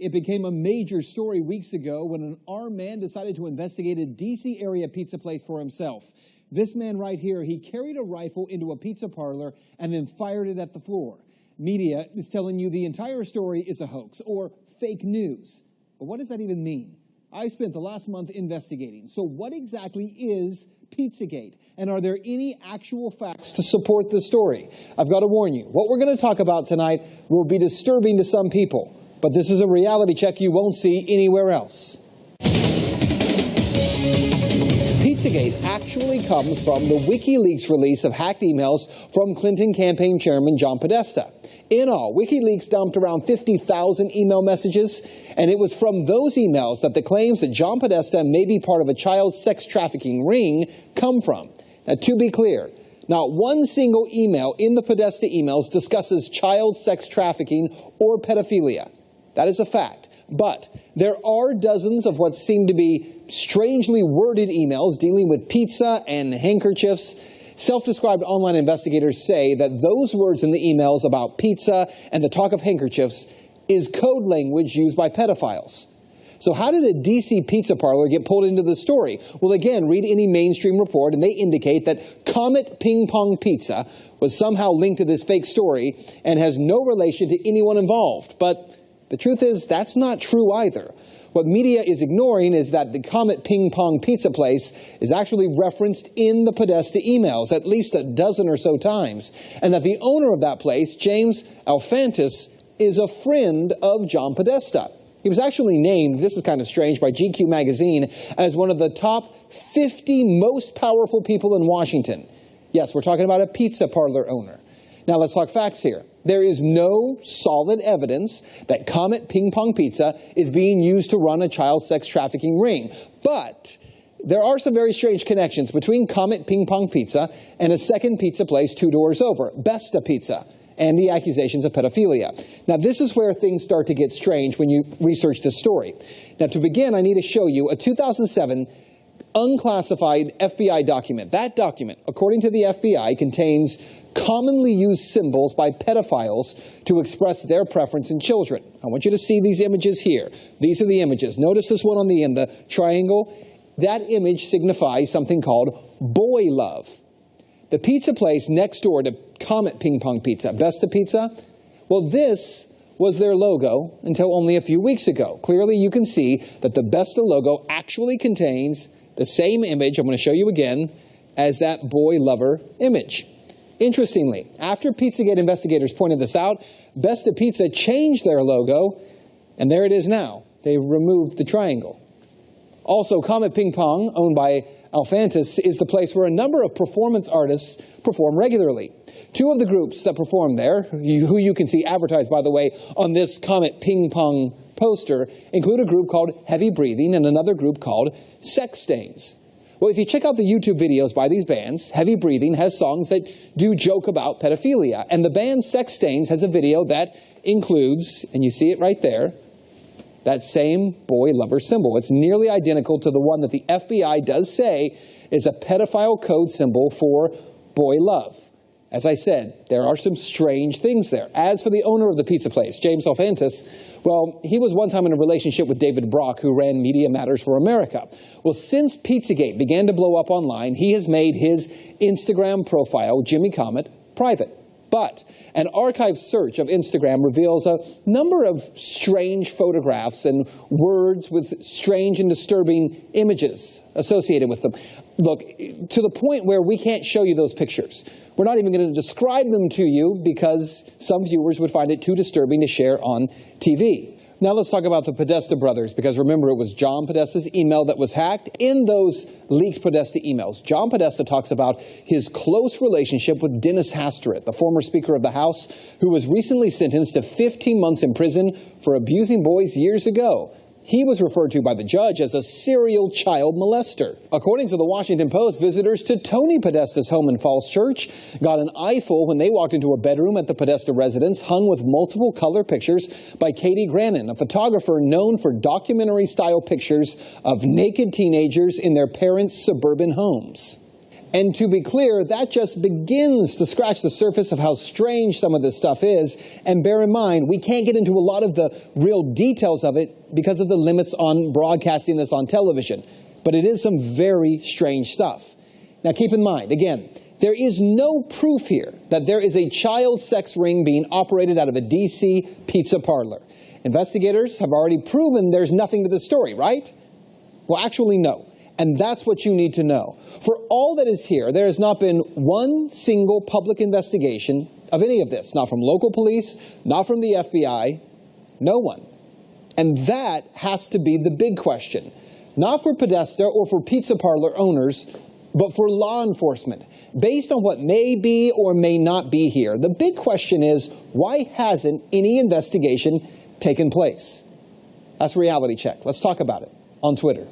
It became a major story weeks ago when an armed man decided to investigate a D.C. area pizza place for himself. This man right here, he carried a rifle into a pizza parlor and then fired it at the floor. Media is telling you the entire story is a hoax or fake news. But what does that even mean? I spent the last month investigating. So what exactly is Pizzagate? And are there any actual facts to support this story? I've got to warn you, what we're going to talk about tonight will be disturbing to some people. But this is a reality check you won't see anywhere else. Pizzagate actually comes from the WikiLeaks release of hacked emails from Clinton campaign chairman John Podesta. In all, WikiLeaks dumped around 50,000 email messages, and it was from those emails that the claims that John Podesta may be part of a child sex trafficking ring come from. Now, to be clear, not one single email in the Podesta emails discusses child sex trafficking or pedophilia. That is a fact. But there are dozens of what seem to be strangely worded emails dealing with pizza and handkerchiefs. Self-described online investigators say that those words in the emails about pizza and the talk of handkerchiefs is code language used by pedophiles. So how did a D.C. pizza parlor get pulled into the story? Well, again, read any mainstream report, and they indicate that Comet Ping Pong Pizza was somehow linked to this fake story and has no relation to anyone involved. But the truth is, that's not true either. What media is ignoring is that the Comet Ping Pong Pizza place is actually referenced in the Podesta emails at least a dozen or so times, and that the owner of that place, James Alfantis, is a friend of John Podesta. He was actually named, this is kind of strange, by GQ magazine as one of the top 50 most powerful people in Washington. Yes, we're talking about a pizza parlor owner. Now let's talk facts here. There is no solid evidence that Comet Ping Pong Pizza is being used to run a child sex trafficking ring. But there are some very strange connections between Comet Ping Pong Pizza and a second pizza place 2 doors over, Besta Pizza, and the accusations of pedophilia. Now, this is where things start to get strange when you research this story. Now, to begin, I need to show you a 2007 unclassified FBI document. That document, according to the FBI, contains commonly used symbols by pedophiles to express their preference in children. I want you to see these images here. These are the images. Notice this one on the end, the triangle. That image signifies something called boy love. The pizza place next door to Comet Ping Pong Pizza, Besta Pizza, well, this was their logo until only a few weeks ago. Clearly, you can see that the Besta logo actually contains the same image, I'm going to show you again, as that boy lover image. Interestingly, after Pizzagate investigators pointed this out, Besta Pizza changed their logo, and there it is now. They removed the triangle. Also, Comet Ping Pong, owned by Alfantis, is the place where a number of performance artists perform regularly. 2 of the groups that perform there, who you can see advertised, by the way, on this Comet Ping Pong poster, include a group called Heavy Breathing and another group called Sex Stains. Well, if you check out the YouTube videos by these bands, Heavy Breathing has songs that do joke about pedophilia, and the band Sex Stains has a video that includes, and you see it right there, that same boy lover symbol. It's nearly identical to the one that the FBI does say is a pedophile code symbol for boy love. As I said, there are some strange things there. As for the owner of the pizza place, James Alfantis, well, he was one time in a relationship with David Brock, who ran Media Matters for America. Well, since Pizzagate began to blow up online, he has made his Instagram profile, Jimmy Comet, private. But an archive search of Instagram reveals a number of strange photographs and words with strange and disturbing images associated with them. Look, to the point where we can't show you those pictures. We're not even going to describe them to you because some viewers would find it too disturbing to share on TV. Now let's talk about the Podesta brothers, because remember, it was John Podesta's email that was hacked. In those leaked Podesta emails, John Podesta talks about his close relationship with Dennis Hastert, the former Speaker of the House, who was recently sentenced to 15 months in prison for abusing boys years ago. He was referred to by the judge as a serial child molester. According to the Washington Post, visitors to Tony Podesta's home in Falls Church got an eyeful when they walked into a bedroom at the Podesta residence hung with multiple color pictures by Katie Grannon, a photographer known for documentary-style pictures of naked teenagers in their parents' suburban homes. And to be clear, that just begins to scratch the surface of how strange some of this stuff is. And bear in mind, we can't get into a lot of the real details of it because of the limits on broadcasting this on television. But it is some very strange stuff. Now keep in mind, again, there is no proof here that there is a child sex ring being operated out of a D.C. pizza parlor. Investigators have already proven there's nothing to the story, right? Well, actually, no. And that's what you need to know. For all that is here, there has not been one single public investigation of any of this. Not from local police, not from the FBI, no one. And that has to be the big question. Not for Podesta or for pizza parlor owners, but for law enforcement. Based on what may be or may not be here, the big question is, why hasn't any investigation taken place? That's Reality Check. Let's talk about it on Twitter.